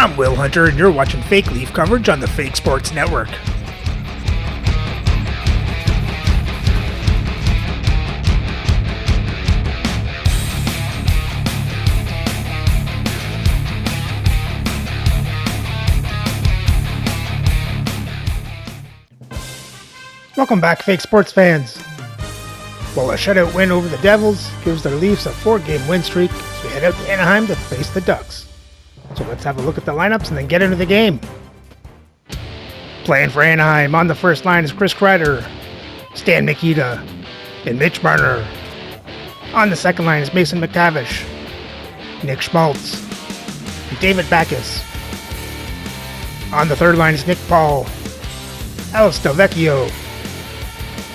I'm Will Hunter, and you're watching Fake Leaf coverage on the Fake Sports Network. Welcome back, Fake Sports fans. Well, a shutout win over the Devils gives the Leafs a 4-game win streak as we head out to Anaheim to face the Ducks. So let's have a look at the lineups and then get into the game. Playing for Anaheim on the first line is Chris Kreider, Stan Mikita, and Mitch Marner. On the second line is Mason McTavish, Nick Schmaltz, and David Backes. On the third line is Nick Paul, Alex Delvecchio,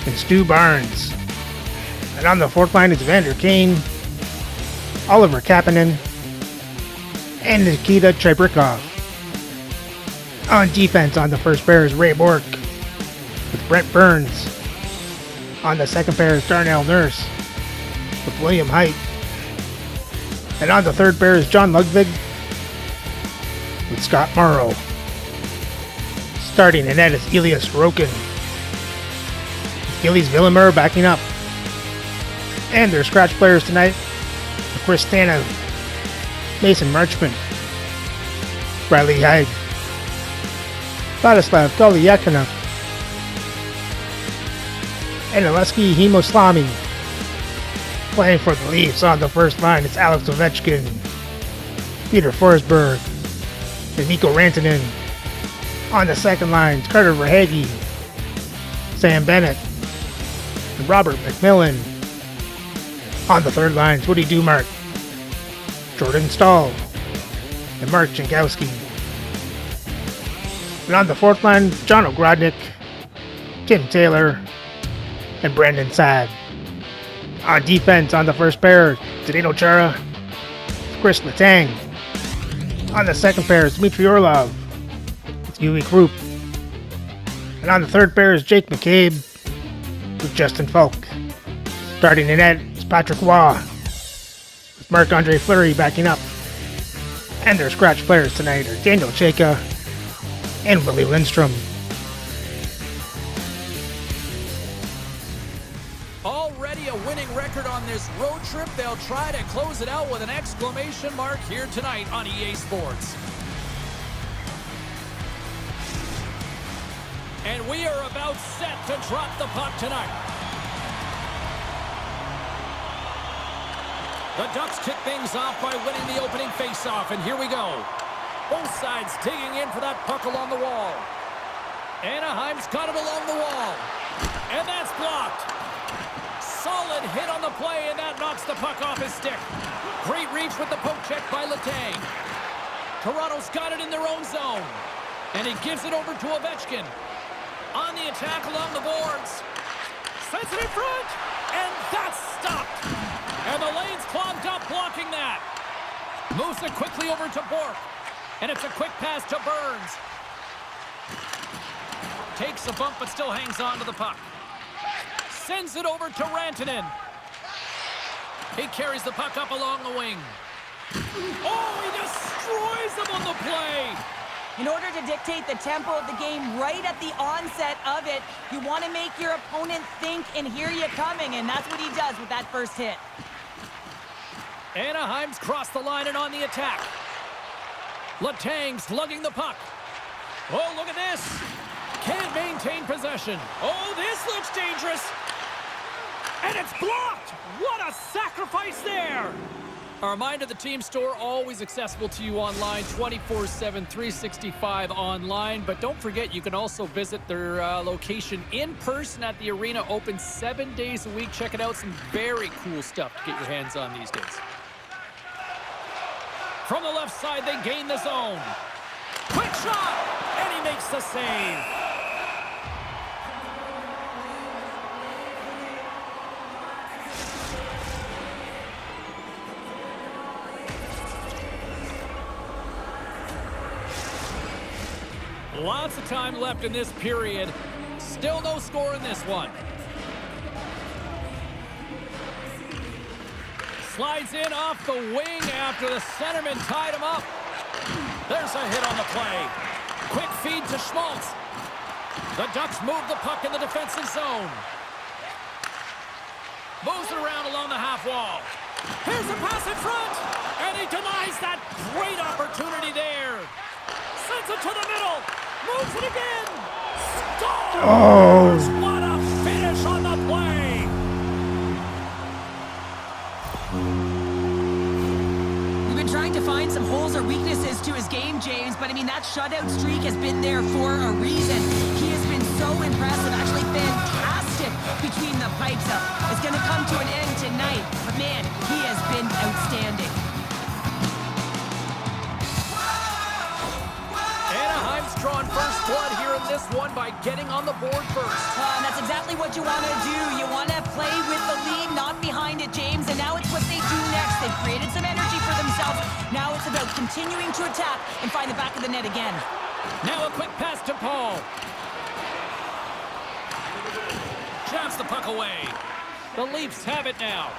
and Stu Barnes. And on the fourth line is Vander Kane, Oliver Kapanen, and Nikita Chybrikov. On defense on the first pair is Ray Bourque with Brent Burns. On the second pair is Darnell Nurse with William Haidt. And on the third pair is John Ludwig with Scott Morrow. Starting in net is Elias Roken. Gillies Villemur backing up. And their scratch players tonight are Chris Tanev, Mason Marchment, Bradley Hyde, Vladislav Goliakinov, and Aleksei Hemoslami. Playing for the Leafs on the first line, it's Alex Ovechkin, Peter Forsberg, and Mikko Rantanen. On the second line, it's Carter Verhaeghe, Sam Bennett, and Robert McMillan. On the third line, it's Woody Dumart, Jordan Stahl, and Mark Jankowski. And on the fourth line, John Ogrodnik, Tim Taylor, and Brandon Saad. On defense, on the first pair, Zdeno Chara, Chris Letang. On the second pair is Dmitry Orlov, it's Yui Krupp. And on the third pair is Jake McCabe with Justin Falk. Starting in net is Patrick Waugh, with Marc-Andre Fleury backing up. And their scratch players tonight are Daniel Chayka and Willie Lindstrom. Already a winning record on this road trip. They'll try to close it out with an exclamation mark here tonight on EA Sports. And we are about set to drop the puck tonight. The Ducks kick things off by winning the opening faceoff, and here we go. Both sides digging in for that puck along the wall. Anaheim's got it along the wall. And that's blocked. Solid hit on the play, and that knocks the puck off his stick. Great reach with the poke check by Letang. Toronto's got it in their own zone. And he gives it over to Ovechkin. On the attack along the boards. Sends it in front. And that's stopped. And the lane's clogged up blocking that. Moves it quickly over to Bourque. And it's a quick pass to Burns. Takes a bump but still hangs on to the puck. Sends it over to Rantanen. He carries the puck up along the wing. Oh, he destroys him on the play. In order to dictate the tempo of the game right at the onset of it, you want to make your opponent think and hear you coming, and that's what he does with that first hit. Anaheim's crossed the line and on the attack. Letang's lugging the puck. Oh, look at this. Can't maintain possession. Oh, this looks dangerous. And it's blocked. What a sacrifice there. A reminder, the team store always accessible to you online, 24/7, 365 online. But don't forget, you can also visit their location in person at the arena, open 7 days a week. Check it out, some very cool stuff to get your hands on these days. From the left side, they gain the zone. Quick shot, and he makes the save. Lots of time left in this period. Still no score in this one. Slides in off the wing after the centerman tied him up. There's a hit on the play. Quick feed to Schmaltz. The Ducks move the puck in the defensive zone. Moves it around along the half wall. Here's a pass in front. And he denies that great opportunity there. Sends it to the middle. Moves it again. Scores! Oh. What a finish on the play. We've been trying to find some holes or weaknesses to his game, James, but I mean, that shutout streak has been there for a reason. He has been so impressive, actually fantastic between the pipes. It's going to come to an end tonight, but man, he has been outstanding. Anaheim's drawn first blood here in this one by getting on the board first. And that's exactly what you want to do. You want to play with the lead, not behind it, James, and now it's what they do next. They've created some energy for themselves. Now it's about continuing to attack and find the back of the net again. Now a quick pass to Paul. Jabs the puck away. The Leafs have it now.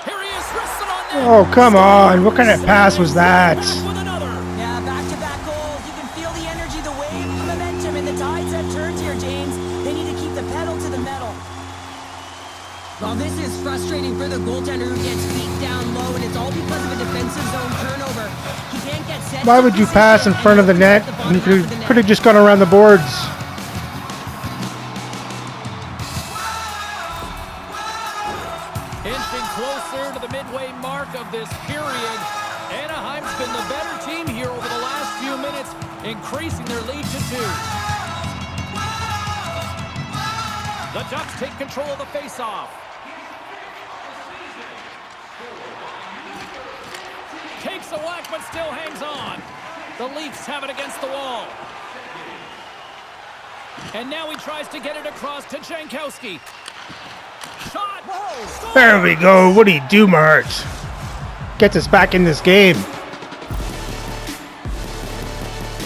Here he is, wristed on net. Oh, come on. What kind of pass was that? With another. Yeah, back-to-back goals. You can feel the energy, the wave, the momentum, and the tides have turned here, James. They need to keep the pedal to the metal. Well, this is frustrating for the goaltender who gets beat down low, and it's all because of a defensive zone turnover. He can't get set. Why would you pass in front of the net? You could have just gone around the boards. Inching closer to the midway mark of this period. Anaheim's been the better team here over the last few minutes, increasing their lead to 2. The Ducks take control of the faceoff. Takes a whack, but still hangs on. The Leafs have it against the wall. And now he tries to get it across to Jankowski. Shot! Whoa! There we go. What do you do, Mart? Gets us back in this game.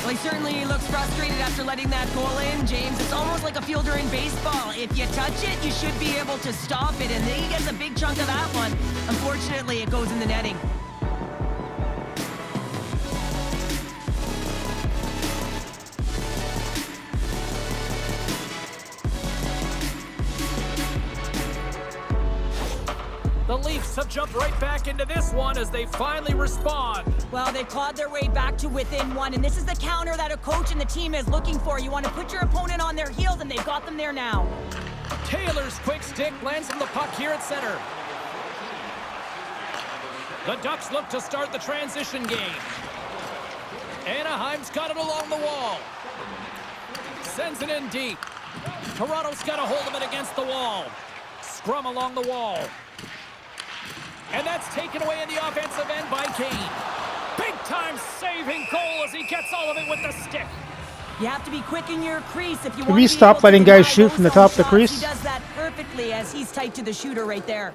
Well, he certainly looks frustrated after letting that goal in, James. It's almost like a fielder in baseball. If you touch it, you should be able to stop it, and he gets a big chunk of that one. Unfortunately, it goes in the netting. The Leafs have jumped right back into this one as they finally respond. Well, they clawed their way back to within 1, and this is the counter that a coach and the team is looking for. You want to put your opponent on their heels, and they've got them there now. Taylor's quick stick lands on the puck here at center. The Ducks look to start the transition game. Anaheim's got it along the wall. Sends it in deep. Toronto's got a hold of it against the wall. Scrum along the wall. And that's taken away in the offensive end by Kane. Big-time saving goal as he gets all of it with the stick. You have to be quick in your crease if you Can want we to be stop able to letting guys deny shoot those from the zone top of the shots. crease? He does that perfectly as he's tight to the shooter right there.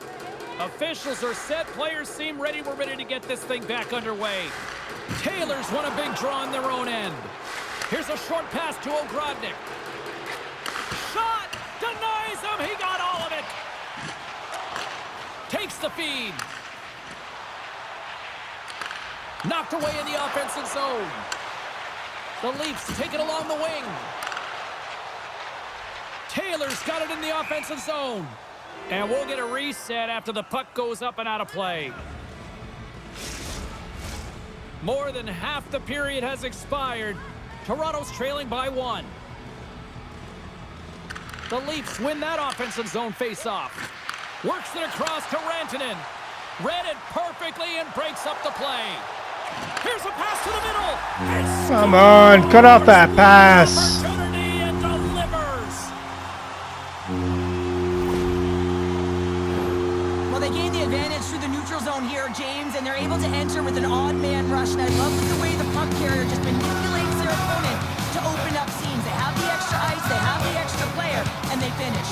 Officials are set. Players seem ready. We're ready to get this thing back underway. Taylor's won a big draw on their own end. Here's a short pass to Ogrodnik. Shot! Denies him! He got all of it! Takes the feed. Knocked away in the offensive zone. The Leafs take it along the wing. Taylor's got it in the offensive zone. And we'll get a reset after the puck goes up and out of play. More than half the period has expired. Toronto's trailing by 1. The Leafs win that offensive zone face-off. Works it across to Rantanen. Read it perfectly and breaks up the play. Here's a pass to the middle. Come on, cut off that pass. Opportunity and delivers. Well, they gain the advantage through the neutral zone here, James, and they're able to enter with an odd man rush. And I love the way the puck carrier just manipulates their opponent to open up seams. They have the extra ice, they have the extra player, and they finish.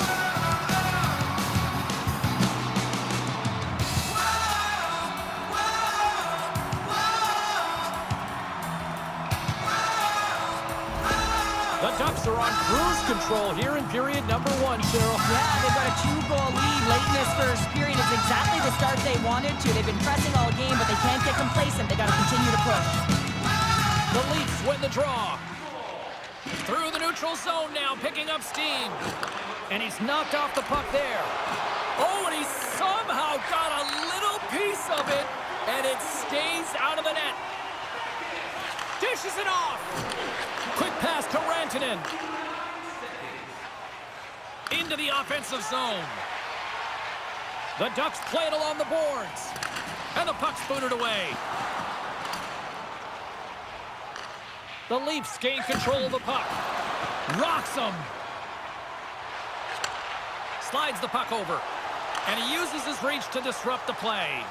The Ducks are on cruise control here in period number 1, Cheryl. Yeah, they've got a 2-goal lead late in this first period. It's exactly the start they wanted to. They've been pressing all game, but they can't get complacent. They got to continue to push. The Leafs win the draw. Through the neutral zone now, picking up steam. And he's knocked off the puck there. Oh, and he somehow got a little piece of it, and it stays out of the net. Dishes it off. Quick pass to Rantanen. Into the offensive zone. The Ducks play it along the boards. And the puck's booted away. The Leafs gain control of the puck. Rocks him. Slides the puck over. And he uses his reach to disrupt the play.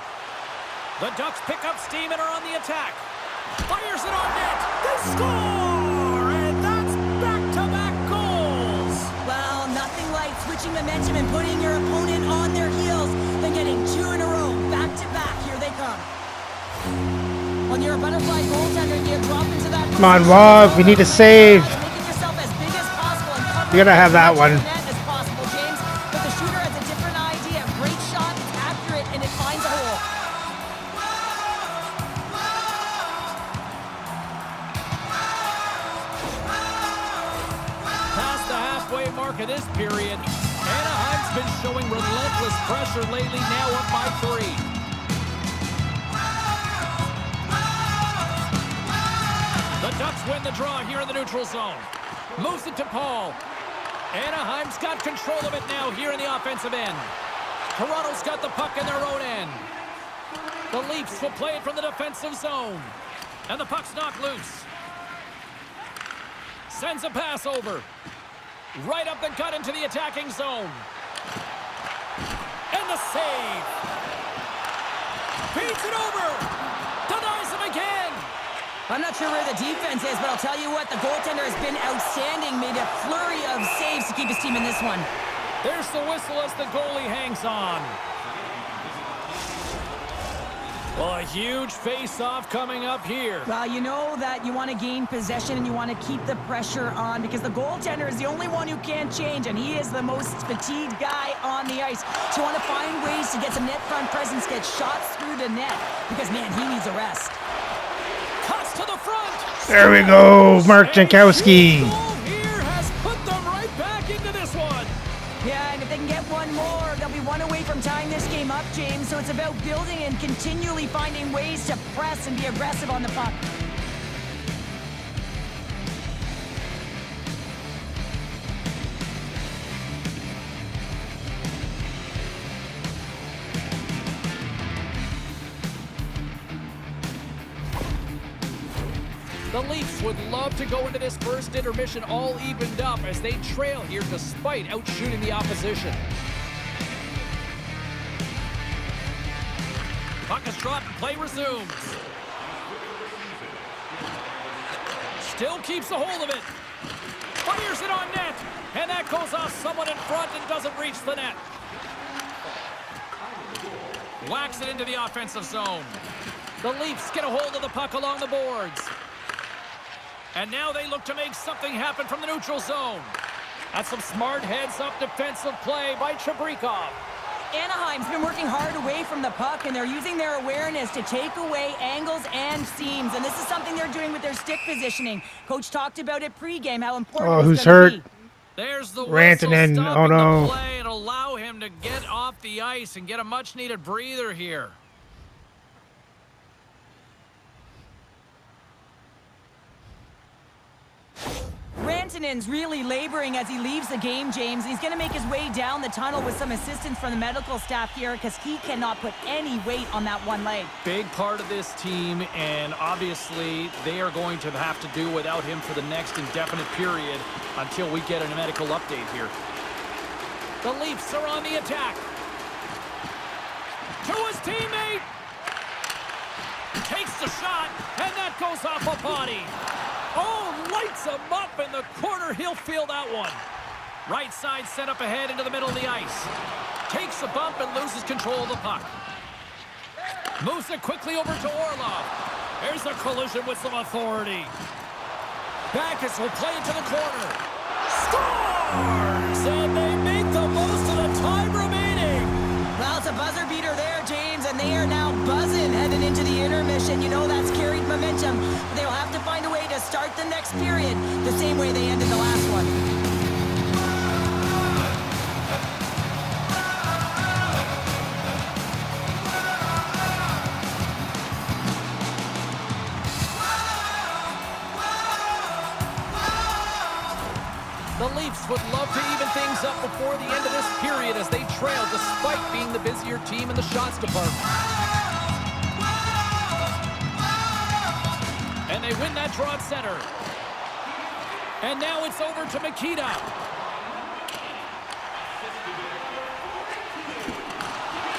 The Ducks pick up steam and are on the attack. Fires it on net. They score! And that's back-to-back goals. Well, nothing like switching momentum and putting your opponent on their heels than getting 2 in a row. Back-to-back. Here they come. When you're a butterfly goaltender, you drop into that. Come on, Wog. We need to save. Making yourself as big as possible and You gotta have that one. as possible, James. But the shooter has a different idea. Great shot, it's accurate, and it finds a hole. Past the halfway mark of this period, Anaheim's been showing relentless pressure lately, now up by 3. The Ducks win the draw here in the neutral zone. Moves it to Paul. Anaheim's got control of it now here in the offensive end. Toronto's got the puck in their own end. The Leafs will play it from the defensive zone. And the puck's knocked loose. Sends a pass over. Right up the gut into the attacking zone. And the save. Feeds it over. Denies him again. I'm not sure where the defense is, but I'll tell you what, the goaltender has been outstanding. Made a flurry of saves to keep his team in this one. There's the whistle as the goalie hangs on. Well, a huge face-off coming up here. Well, you know that you want to gain possession and you want to keep the pressure on because the goaltender is the only one who can't change, and he is the most fatigued guy on the ice. So you want to find ways to get some net front presence, get shots through the net, because, man, he needs a rest. Cuts to the front. There we go, Mark Jankowski. And his goal here has put them right back into this one. Yeah, and if they can get one more, they'll be one away from tying this game up, James. So it's about building and continually finding ways to press and be aggressive on the puck. The Leafs would love to go into this first intermission all evened up as they trail here despite outshooting the opposition. Puck is dropped and play resumes. Still keeps a hold of it. Fires it on net. And that goes off someone in front and doesn't reach the net. Whacks it into the offensive zone. The Leafs get a hold of the puck along the boards. And now they look to make something happen from the neutral zone. That's some smart heads-up defensive play by Chabrikov. Anaheim's been working hard away from the puck, and they're using their awareness to take away angles and seams. And this is something they're doing with their stick positioning. Coach talked about it pregame, how important Oh, it's who's gonna hurt? be. There's the Rantanen. whistle Oh, stopping no. the play and allow him to get off the ice and get a much-needed breather here. Rantanen's really laboring as he leaves the game, James. He's going to make his way down the tunnel with some assistance from the medical staff here because he cannot put any weight on that one leg. Big part of this team, and obviously they are going to have to do without him for the next indefinite period until we get a medical update here. The Leafs are on the attack. To his teammate. Takes the shot, and that goes off a body. Oh, lights him up in the corner. He'll feel that one. Right side set up ahead into the middle of the ice. Takes a bump and loses control of the puck. Moves it quickly over to Orlov. There's a collision with some authority. Backus will play it to the corner. Scores! And they make the most of the time remaining. Well, it's a buzzer beater there, James, and they are now buzzing heading into the intermission. You know that's carried momentum. They'll have to find a way to start the next period the same way they ended the last one. The Leafs would love to even things up before the end of this period as they trail despite being the busier team in the shots department. And they win that draw at center. And now it's over to Mikita.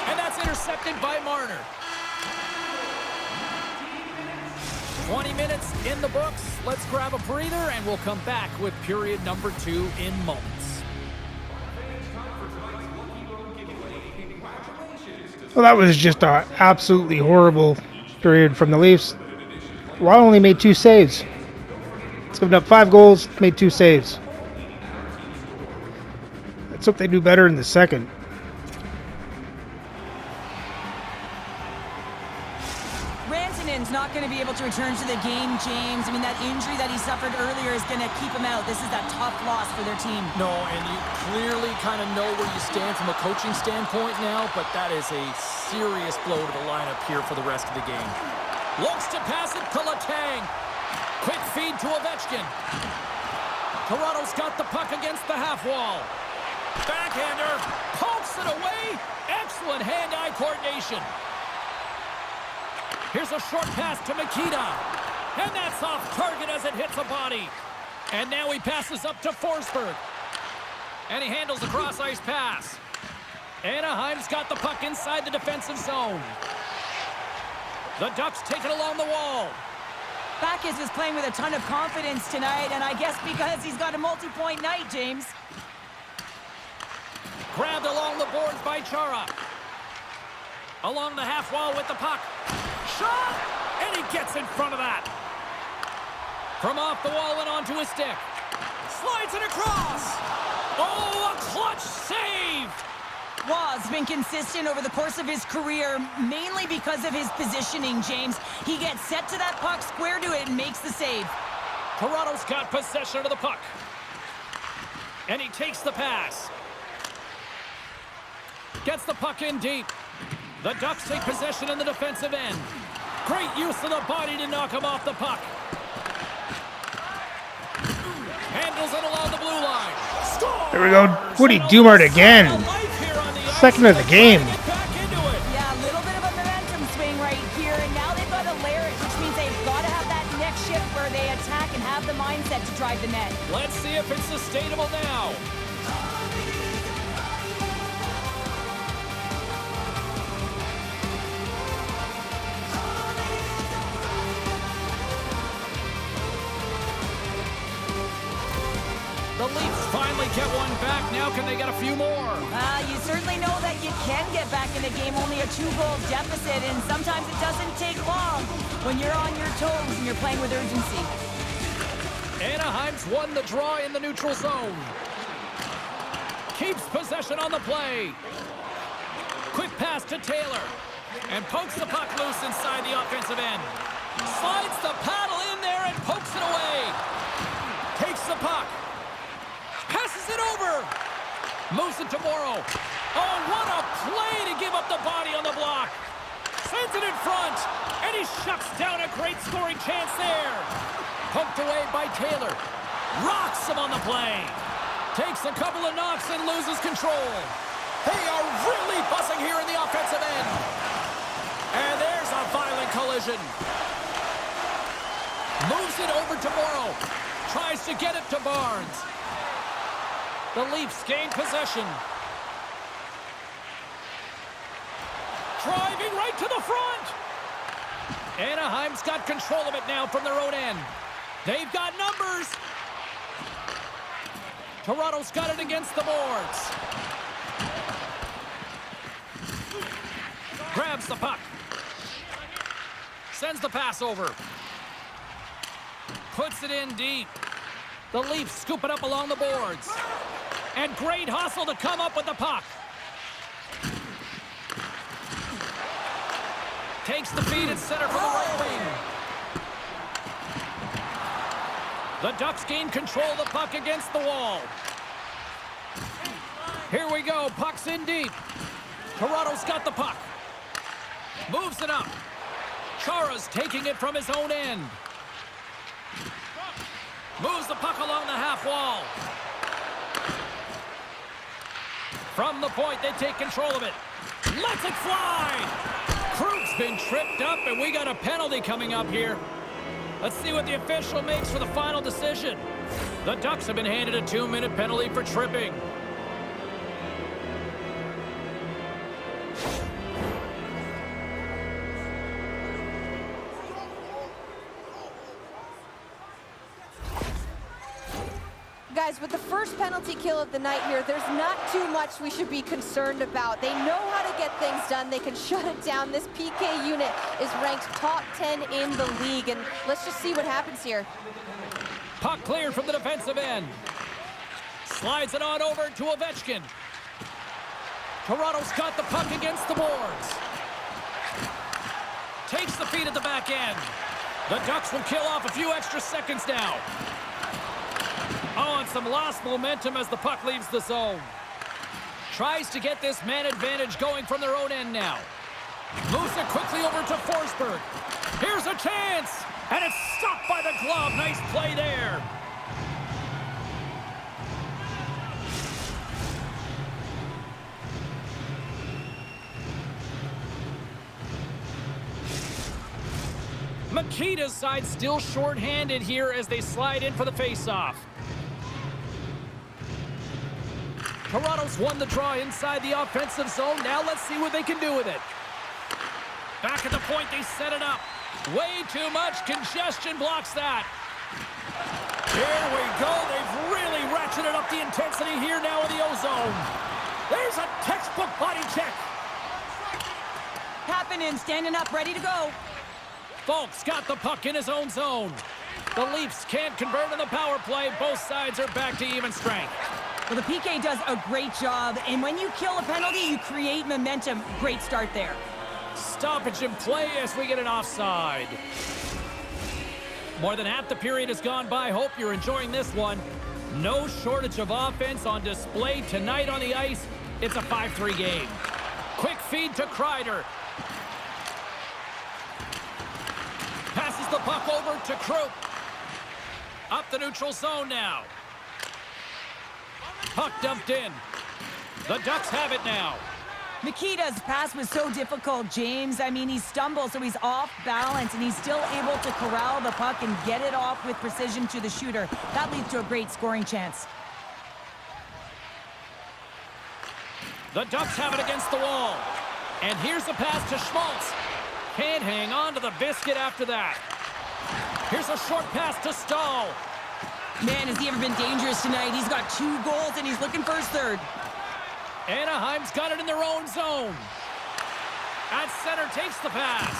And that's intercepted by Marner. 20 minutes in the books. Let's grab a breather and we'll come back with period number 2 in moments. Well, that was just an absolutely horrible period from the Leafs. Wild only made 2 saves. It's given up 5 goals, made 2 saves. Let's hope they do better in the second. Not going to be able to return to the game, James. I mean, that injury that he suffered earlier is going to keep him out. This is a tough loss for their team. No, and you clearly kind of know where you stand from a coaching standpoint now, but that is a serious blow to the lineup here for the rest of the game. Looks to pass it to Letang. Quick feed to Ovechkin. Toronto's got the puck against the half wall. Backhander pokes it away. Excellent hand-eye coordination. Here's a short pass to Mikita. And that's off target as it hits a body. And now he passes up to Forsberg. And he handles a cross-ice pass. Anaheim's got the puck inside the defensive zone. The Ducks take it along the wall. Backus is playing with a ton of confidence tonight, and I guess because he's got a multi-point night, James. Grabbed along the boards by Chara. Along the half wall with the puck. Shot! And he gets in front of that. From off the wall and onto his stick. Slides it across. Oh, a clutch save! Waugh's been consistent over the course of his career, mainly because of his positioning, James. He gets set to that puck, square to it, and makes the save. Toronto's got possession of the puck. And he takes the pass. Gets the puck in deep. The Ducks take possession in the defensive end. Great use of the body to knock him off the puck. Handles it along the blue line. Scores! There we go. Woody Dumart again. Second of the game. Yeah, a little bit of a momentum swing right here, and now they've got to layer it, which means they've got to have that next shift where they attack and have the mindset to drive the net. Let's see if it's sustainable now. The Leafs finally get one back. Now can they get a few more? You certainly know that you can get back in a game, only a 2-goal deficit, and sometimes it doesn't take long when you're on your toes and you're playing with urgency. Anaheim's won the draw in the neutral zone. Keeps possession on the play. Quick pass to Taylor. And pokes the puck loose inside the offensive end. Slides the paddle in there and pokes it away. Takes the puck. Passes it over. Moves it to Morrow. Oh, what a play to give up the body on the block. Sends it in front. And he shuts down a great scoring chance there. Poked away by Taylor. Rocks him on the play. Takes a couple of knocks and loses control. They are really buzzing here in the offensive end. And there's a violent collision. Moves it over to Morrow. Tries to get it to Barnes. The Leafs gain possession. Driving right to the front. Anaheim's got control of it now from their own end. They've got numbers. Toronto's got it against the boards. Grabs the puck. Sends the pass over. puts it in deep. The Leafs scoop it up along the boards. And great hustle to come up with the puck. Takes the feed at center for the right wing. The Ducks gain control of the puck against the wall. Here we go. Puck's in deep. Toronto's got the puck. Moves it up. Chara's taking it from his own end. Moves the puck along the half wall. From the point, they take control of it. Lets it fly! Krug's been tripped up, and we got a penalty coming up here. Let's see what the official makes for the final decision. The Ducks have been handed a 2-minute penalty for tripping. Guys, with the first penalty kill of the night here, there's not too much we should be concerned about. They know how to get things done. They can shut it down. This PK unit is ranked top 10 in the league, and let's just see what happens here. Puck cleared from the defensive end. Slides it on over to Ovechkin. Toronto's got the puck against the boards. Takes the feed at the back end. The Ducks will kill off a few extra seconds now. Oh, and some lost momentum as the puck leaves the zone. Tries to get this man advantage going from their own end now. Moves it quickly over to Forsberg. Here's a chance! And it's stopped by the glove. Nice play there. Mikita's side still short-handed here as they slide in for the face-off. Toronto's won the draw inside the offensive zone. Now let's see what they can do with it. Back at the point, they set it up. Way too much congestion blocks that. Here we go. They've really ratcheted up the intensity here now in the O-zone. There's a textbook body check. Happening, standing up, ready to go. Folks got the puck in his own zone. The Leafs can't convert on the power play. Both sides are back to even strength. Well, the PK does a great job, and when you kill a penalty, you create momentum. Great start there. Stoppage in play as we get an offside. More than half the period has gone by. Hope you're enjoying this one. No shortage of offense on display tonight on the ice. It's a 5-3 game. Quick feed to Kreider. Passes the puck over to Krug. Up the neutral zone now. Puck dumped in. The Ducks have it now. Mikita's pass was so difficult, James. I mean, he stumbles, so he's off balance, and he's still able to corral the puck and get it off with precision to the shooter. That leads to a great scoring chance. The Ducks have it against the wall. And here's the pass to Schmaltz. Can't hang on to the biscuit after that. Here's a short pass to Stahl. Man, has he ever been dangerous tonight? He's got 2 goals, and he's looking for his third. Anaheim's got it in their own zone. At center, takes the pass.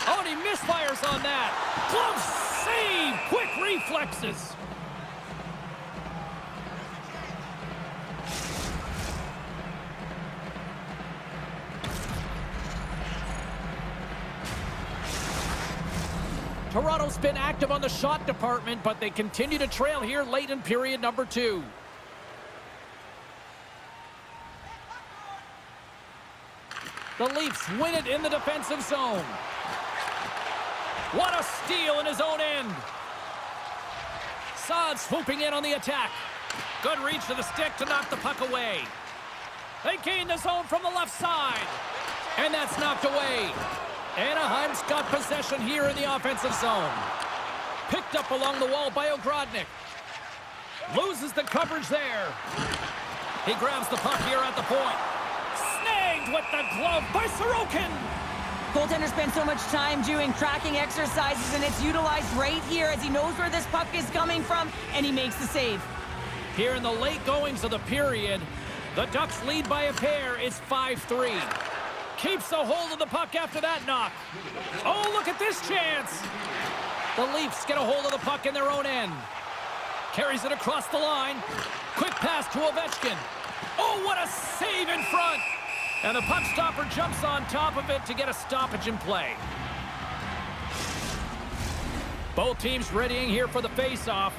Oh, and he misfires on that. Close save! Quick reflexes. Toronto's been active on the shot department, but they continue to trail here late in period number 2. The Leafs win it in the defensive zone. What a steal in his own end. Saad swooping in on the attack. Good reach to the stick to knock the puck away. They gain the zone from the left side. And that's knocked away. Anaheim's got possession here in the offensive zone. Picked up along the wall by Ogrodnik. Loses the coverage there. He grabs the puck here at the point. Snagged with the glove by Sorokin. Goaltender spends so much time doing tracking exercises, and it's utilized right here as he knows where this puck is coming from, and he makes the save. Here in the late goings of the period, the Ducks lead by a pair. It's 5-3. Keeps a hold of the puck after that knock. Oh, look at this chance. The Leafs get a hold of the puck in their own end. Carries it across the line. Quick pass to Ovechkin. Oh, what a save in front! And the puck stopper jumps on top of it to get a stoppage in play. Both teams readying here for the face-off.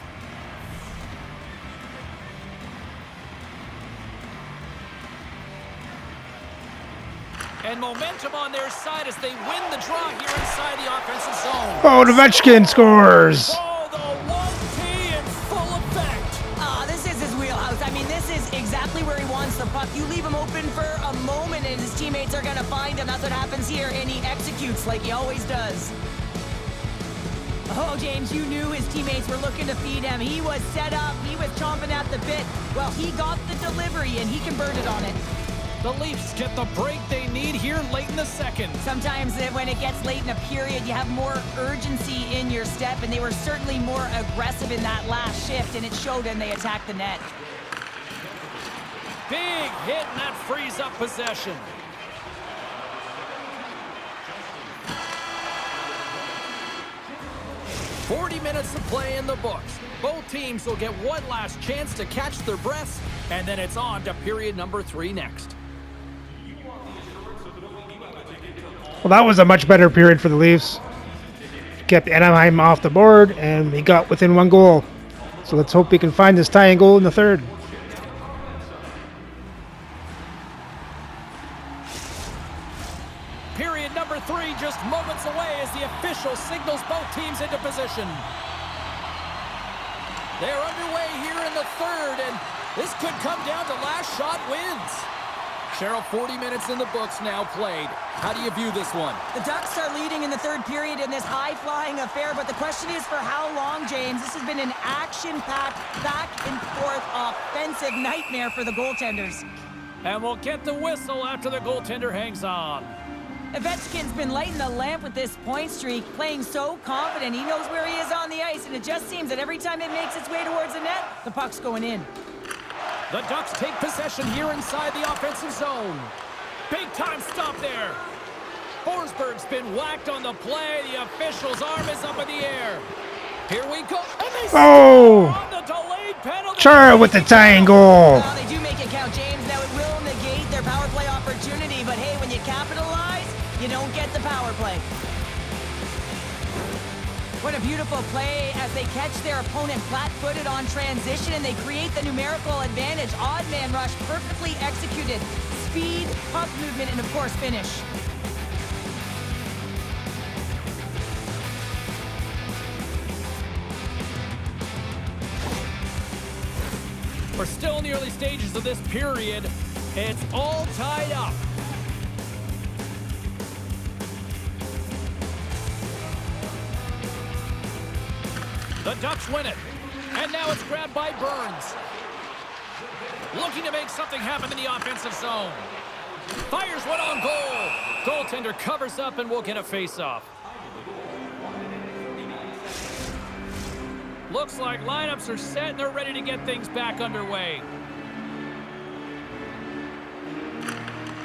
And momentum on their side as they win the draw here inside the offensive zone. Oh, Ovechkin scores! Oh, the 1T in full effect. This is his wheelhouse. I mean, this is exactly where he wants the puck. You leave him open for a moment and his teammates are going to find him. That's what happens here, and he executes like he always does. Oh, James, you knew his teammates were looking to feed him. He was set up. He was chomping at the bit. Well, he got the delivery, and he converted on it. The Leafs get the break they need here late in the second. Sometimes when it gets late in a period, you have more urgency in your step, and they were certainly more aggressive in that last shift, and it showed when they attacked the net. Big hit, and that frees up possession. "40 minutes to play in the books. Both teams will get one last chance to catch their breaths, and then it's on to period number 3 next. Well, that was a much better period for the Leafs. Kept Anaheim off the board, and we got within 1 goal. So let's hope we can find this tying goal in the third. Period number 3 just moments away as the official signals both teams into position. They're underway here in the third, and this could come down to last shot wins. Cheryl, 40 minutes in the books now played. How do you view this one? The Ducks are leading in the third period in this high-flying affair, but the question is for how long, James? This has been an action-packed, back-and-forth offensive nightmare for the goaltenders. And we'll get the whistle after the goaltender hangs on. Ovechkin's been lighting the lamp with this point streak, playing so confident. He knows where he is on the ice, and it just seems that every time it makes its way towards the net, the puck's going in. The Ducks take possession here inside the offensive zone. Big-time stop there. Forsberg's been whacked on the play. The official's arm is up in the air. Here we go. And they Oh! on the delayed penalty. Chara with the tying goal. Well, they do make it count, James. Now, it will negate their power play opportunity, but hey, when you capitalize, you don't get the power play. What a beautiful play as they catch their opponent flat-footed on transition and they create the numerical advantage. Odd man rush, perfectly executed. Speed, puck movement, and of course, finish. We're still in the early stages of this period. It's all tied up. The Ducks win it. And now it's grabbed by Burns. Looking to make something happen in the offensive zone. Fires one on goal. Goaltender covers up and we'll get a face-off. Looks like lineups are set and they're ready to get things back underway.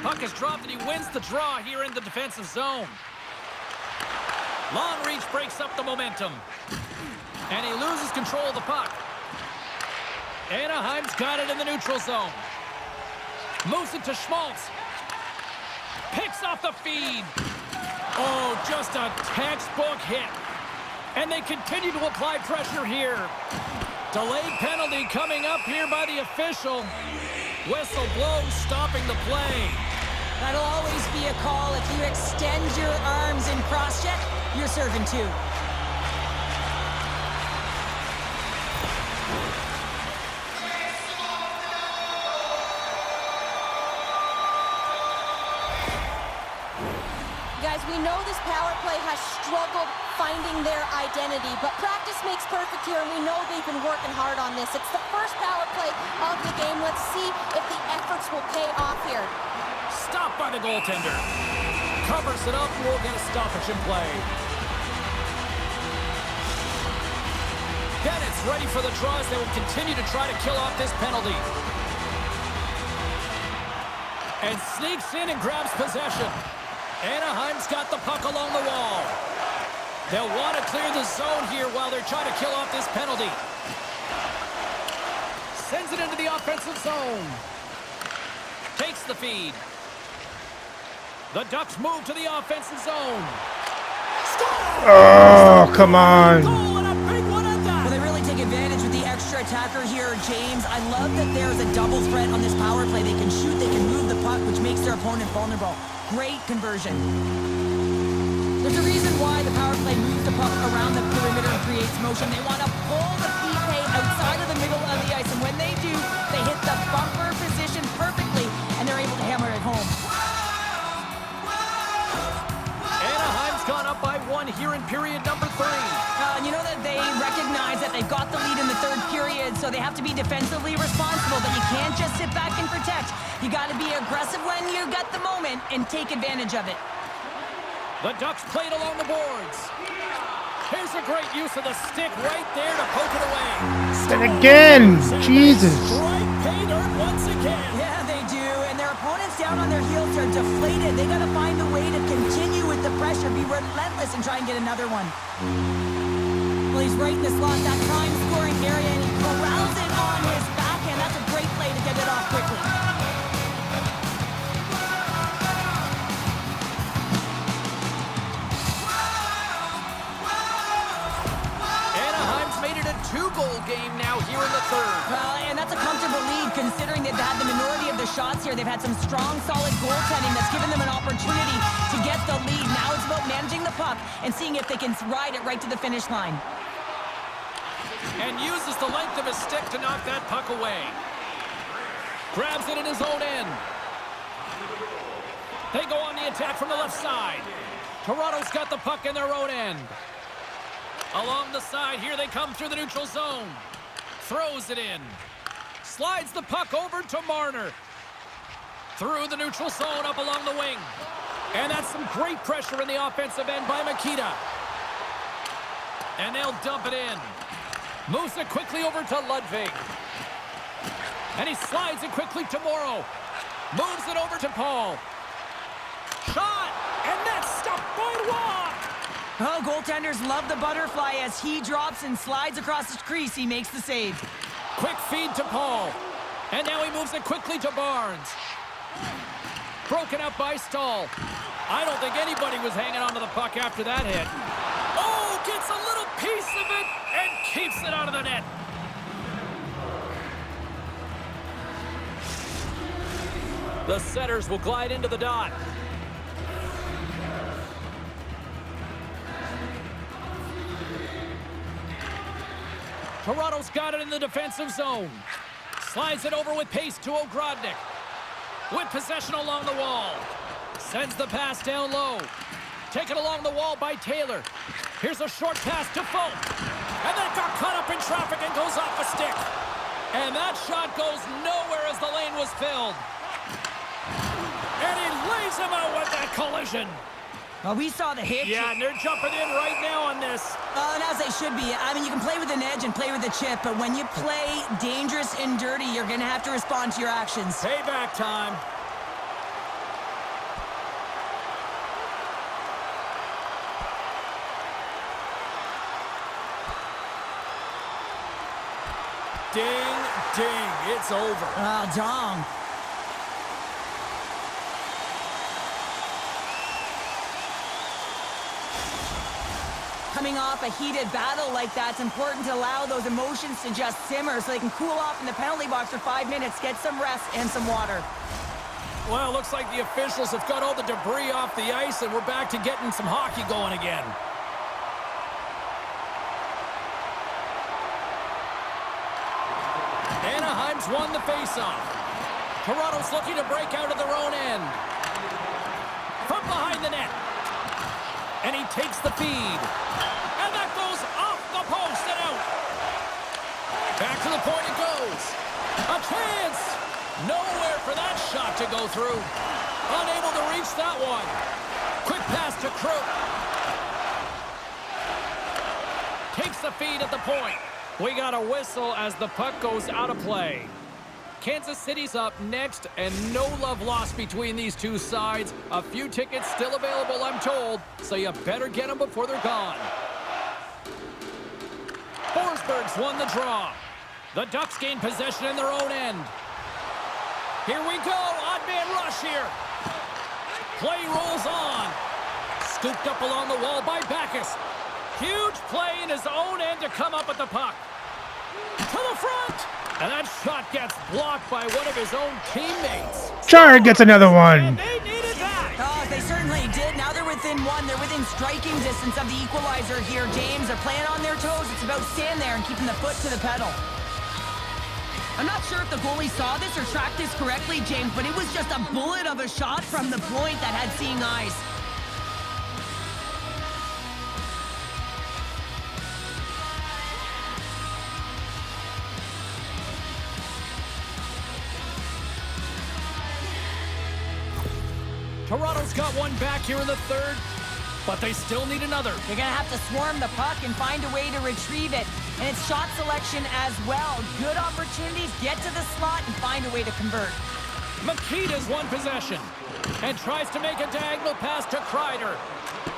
Puck is dropped and he wins the draw here in the defensive zone. Long reach breaks up the momentum. And he loses control of the puck. Anaheim's got it in the neutral zone. Moves it to Schmaltz. Picks off the feed. Oh, just a textbook hit. And they continue to apply pressure here. Delayed penalty coming up here by the official. Whistle blows, stopping the play. That'll always be a call. If you extend your arms in cross-check, you're serving too. Guys, we know this power play has struggled finding their identity, but practice makes perfect here, and we know they've been working hard on this. It's the first power play of the game. Let's see if the efforts will pay off here. Stopped by the goaltender. Covers it up, and we'll get a stoppage in play. Bennett's ready for the draws. They will continue to try to kill off this penalty. And sneaks in and grabs possession. Anaheim's got the puck along the wall. They'll want to clear the zone here while they're trying to kill off this penalty. Sends it into the offensive zone. Takes the feed. The Ducks move to the offensive zone. Score! Oh, come on. Goal and a big one at that. Well, they really take advantage with the extra attacker here, James. I love that there's a double threat on this power play. They can shoot, they can move the puck, which makes their opponent vulnerable. Great conversion. There's a reason why the power play moves the puck around the perimeter and creates motion. They want to pull the PK outside of the middle of the ice, and when they do, they hit the bumper position perfectly, and they're able to hammer it home. Anaheim's gone up by 1 here in period number 3. And you know that they recognize that they've got the lead in the third period, so they have to be defensively responsible, but you can't just sit back and protect. You got to be aggressive when you got the moment and take advantage of it. The Ducks played along the boards. Here's a great use of the stick right there to poke it away. And again, Jesus. Strike pay dirt once again. Yeah, they do, and their opponents down on their heels are deflated. They got to find a way to continue with the pressure, be relentless, and try and get another one. Well, he's right in the slot, that prime scoring area, and he corrals it on his backhand. That's a great play to get it off quickly. Anaheim's made it a 2-goal game now here in the third. Well, and that's a comfortable lead considering they've had the minority of the shots here. They've had some strong, solid goaltending that's given them an opportunity to get the lead. Now it's about managing the puck and seeing if they can ride it right to the finish line. And uses the length of his stick to knock that puck away. Grabs it in his own end. They go on the attack from the left side. Toronto's got the puck in their own end. Along the side, here they come through the neutral zone. Throws it in. Slides the puck over to Marner. Through the neutral zone, up along the wing. And that's some great pressure in the offensive end by Mikita. And they'll dump it in. Moves it quickly over to Ludwig. And he slides it quickly to Morrow. Moves it over to Paul. Shot! And that's stopped by Waugh! Oh, goaltenders love the butterfly as he drops and slides across the crease. He makes the save. Quick feed to Paul. And now he moves it quickly to Barnes. Broken up by Stahl. I don't think anybody was hanging on to the puck after that hit. Oh, gets a little piece of it and keeps it out of the net. The setters will glide into the dot. Toronto's got it in the defensive zone. Slides it over with pace to Ogrodnik. With possession along the wall. Sends the pass down low. Taken along the wall by Taylor. Here's a short pass to Folk. And then got caught up in traffic and goes off a stick. And that shot goes nowhere as the lane was filled. And he lays him out with that collision. Well, we saw the hit. Yeah, and they're jumping in right now on this. And as they should be. I mean, you can play with an edge and play with a chip, but when you play dangerous and dirty, you're going to have to respond to your actions. Payback time. Ding, ding, it's over. Oh, dong. Coming off a heated battle like that, it's important to allow those emotions to just simmer so they can cool off in the penalty box for 5 minutes, get some rest and some water. Well, it looks like the officials have got all the debris off the ice, and we're back to getting some hockey going again. Anaheim's won the faceoff. Toronto's looking to break out of their own end. From behind the net. And he takes the feed. And that goes off the post and out. Back to the point it goes. A chance. Nowhere for that shot to go through. Unable to reach that one. Quick pass to Crook. Takes the feed at the point. We got a whistle as the puck goes out of play. Kansas City's up next, and no love lost between these two sides. A few tickets still available, I'm told, so you better get them before they're gone. Forsberg's won the draw. The Ducks gain possession in their own end. Here we go, odd man rush here. Play rolls on. Scooped up along the wall by Backus. Huge play in his own end to come up with the puck. To the front! And that shot gets blocked by one of his own teammates. Chard gets another one. And they needed that! Oh, they certainly did. Now they're within one. They're within striking distance of the equalizer here, James. They're playing on their toes. It's about staying there and keeping the foot to the pedal. I'm not sure if the goalie saw this or tracked this correctly, James, but it was just a bullet of a shot from the point that had seeing eyes. Toronto's got one back here in the third, but they still need another. They're going to have to swarm the puck and find a way to retrieve it. And it's shot selection as well. Good opportunities, get to the slot and find a way to convert. Makita's won possession and tries to make a diagonal pass to Kreider.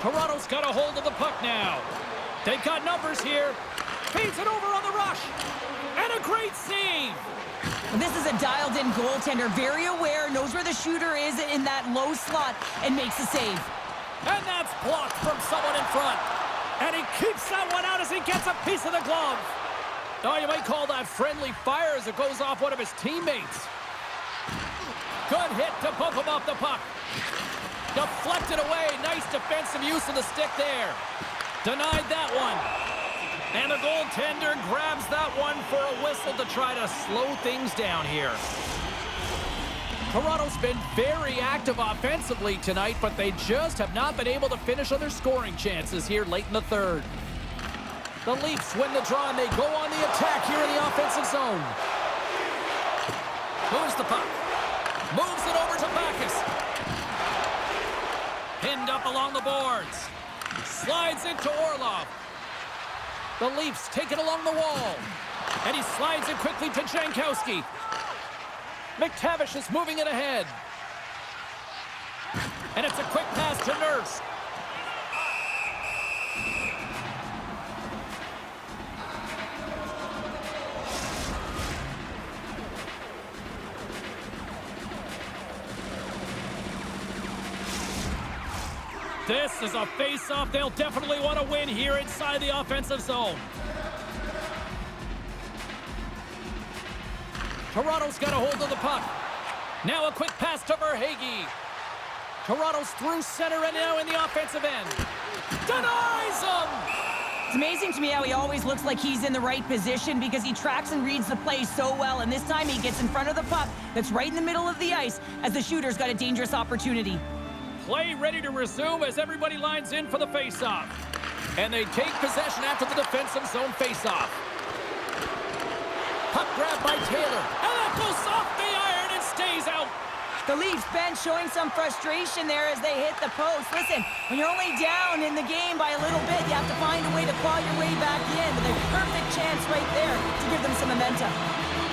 Toronto's got a hold of the puck now. They've got numbers here. Feeds it over on the rush. And a great save. This is a dialed-in goaltender, very aware, knows where the shooter is in that low slot, and makes a save. And that's blocked from someone in front. And he keeps that one out as he gets a piece of the glove. Oh, you might call that friendly fire as it goes off one of his teammates. Good hit to poke him off the puck. Deflected away. Nice defensive use of the stick there. Denied that one. And the goaltender grabs that one for a whistle to try to slow things down here. Toronto's been very active offensively tonight, but they just have not been able to finish on their scoring chances here late in the third. The Leafs win the draw, and they go on the attack here in the offensive zone. Moves the puck. Moves it over to Backus. Pinned up along the boards. Slides into Orlov. The Leafs take it along the wall. And he slides it quickly to Jankowski. McTavish is moving it ahead. And it's a quick pass to Nurse. This is a face-off they'll definitely want to win here inside the offensive zone. Toronto's got a hold of the puck. Now a quick pass to Verhaeghe. Toronto's through center and now in the offensive end. Denies him! It's amazing to me how he always looks like he's in the right position because he tracks and reads the play so well, and this time he gets in front of the puck that's right in the middle of the ice as the shooter's got a dangerous opportunity. Play ready to resume as everybody lines in for the face-off. And they take possession after the defensive zone face-off. Puck grab by Taylor. And that goes off the iron and stays out. The Leafs bench showing some frustration there as they hit the post. Listen, when you're only down in the game by a little bit, you have to find a way to claw your way back in. With a perfect chance right there to give them some momentum.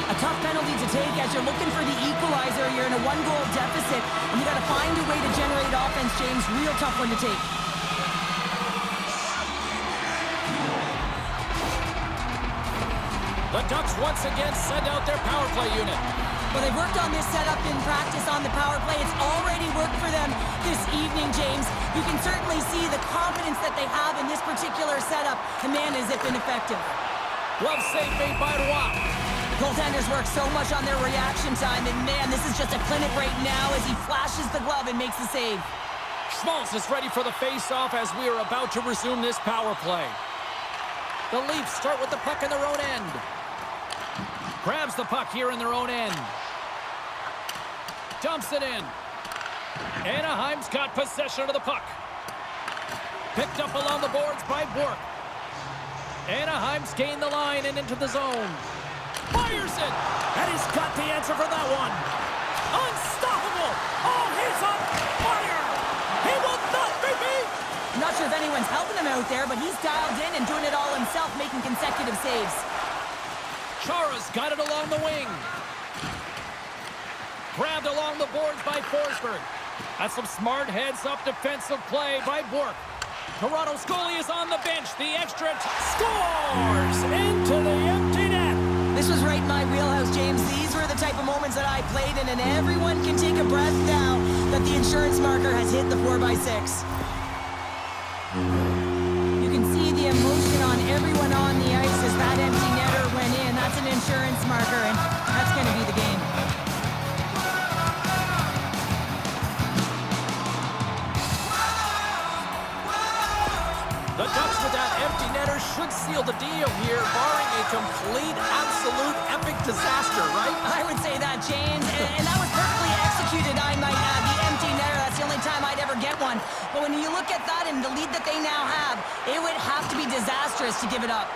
A tough penalty to take as you're looking for the equalizer. You're in a one-goal deficit, and you got to find a way to generate offense, James. Real tough one to take. The Ducks once again send out their power play unit. Well, they've worked on this setup in practice on the power play. It's already worked for them this evening, James. You can certainly see the confidence that they have in this particular setup. The man is ineffective. Glove save made by Roy. Goaltenders work so much on their reaction time, and man, this is just a clinic right now as he flashes the glove and makes the save. Schmaltz is ready for the face-off as we are about to resume this power play. The Leafs start with the puck in their own end. Grabs the puck here in their own end. Dumps it in. Anaheim's got possession of the puck. Picked up along the boards by Bork. Anaheim's gained the line and into the zone. Fires it! And he's got the answer for that one. Unstoppable! Oh, he's on fire! He will not be beat! I'm not sure if anyone's helping him out there, but he's dialed in and doing it all himself, making consecutive saves. Chara's got it along the wing. Grabbed along the boards by Forsberg. That's some smart heads-up defensive play by Bourque. Toronto's goalie is on the bench. The extra scores into the empty net. This was right in my wheelhouse, James. These were the type of moments that I played in, and everyone can take a breath now that the insurance marker has hit the 4x6. You can see the emotion on everyone on the ice as that empty netter went in. That's an insurance marker, and that's going to be the game. The Ducks with that empty netter should seal the deal here, barring a complete, absolute, epic disaster, right? I would say that, James, and that was perfectly executed, I might add. The empty netter, that's the only time I'd ever get one. But when you look at that and the lead that they now have, it would have to be disastrous to give it up.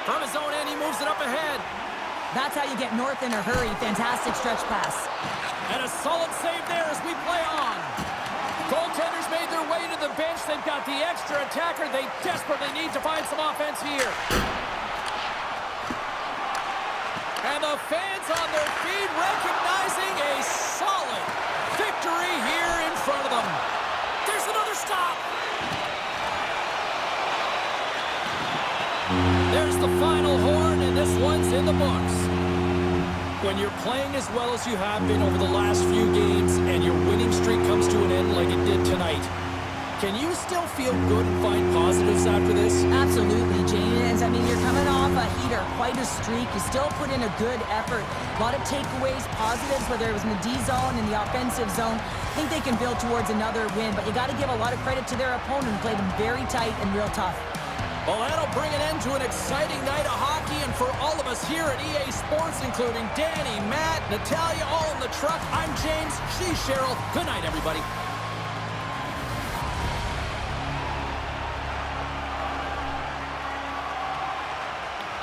From his own end, he moves it up ahead. That's how you get north in a hurry. Fantastic stretch pass. And a solid save there as we play on. Goaltenders made their way to the bench. They've got the extra attacker. They desperately need to find some offense here. And the fans on their feet recognizing a solid victory here in front of them. There's another stop. There's the final horn, and this one's in the books. When you're playing as well as you have been over the last few games and your winning streak comes to an end like it did tonight, can you still feel good and find positives after this? Absolutely, James. I mean, you're coming off a heater, quite a streak. You still put in a good effort. A lot of takeaways, positives, whether it was in the D zone, in the offensive zone. I think they can build towards another win, but you got to give a lot of credit to their opponent who played them very tight and real tough. Well, that'll bring an end to an exciting night of hockey, and for all of us here at EA Sports, including Danny, Matt, Natalia, all in the truck, I'm James, she's Cheryl. Good night, everybody.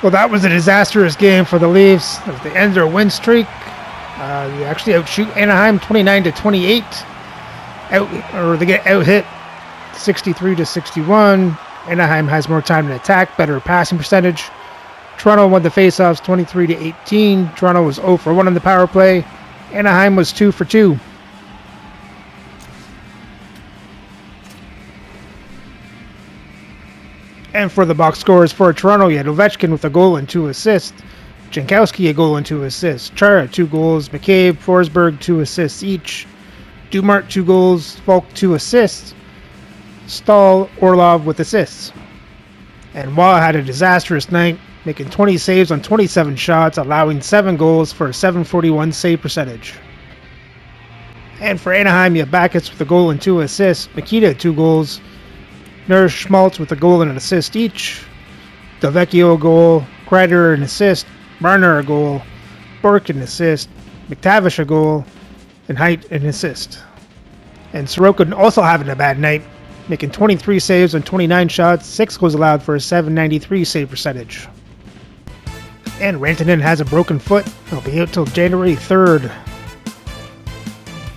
Well, that was a disastrous game for the Leafs as they end their win streak. They actually outshoot Anaheim 29-28. They get out-hit 63-61. Anaheim has more time to attack, better passing percentage. Toronto won the faceoffs 23-18. Toronto was 0 for 1 on the power play. Anaheim was 2 for 2. And for the box scores for Toronto, you had Ovechkin with a goal and 2 assists. Jankowski a goal and 2 assists. Chara 2 goals. McCabe, Forsberg 2 assists each. Dumart 2 goals. Falk 2 assists. Stahl, Orlov with assists. And Waugh had a disastrous night, making 20 saves on 27 shots, allowing 7 goals for a .741 save percentage. And for Anaheim, you have Backes with a goal and 2 assists. Mikita 2 goals. Nurse Schmaltz with a goal and an assist each. Delvecchio a goal. Kreider an assist. Marner a goal. Bourque an assist. McTavish a goal. And Height an assist. And Sorokin also having a bad night, making 23 saves on 29 shots, 6 goals allowed for a .793 save percentage. And Rantanen has a broken foot. He'll be out till January 3rd.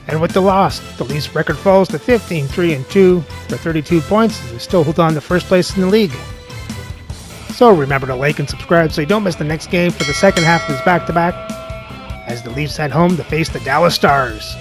And with the loss, the Leafs record falls to 15-3-2 for 32 points as they still hold on to first place in the league. So remember to like and subscribe so you don't miss the next game for the second half of this back-to-back as the Leafs head home to face the Dallas Stars.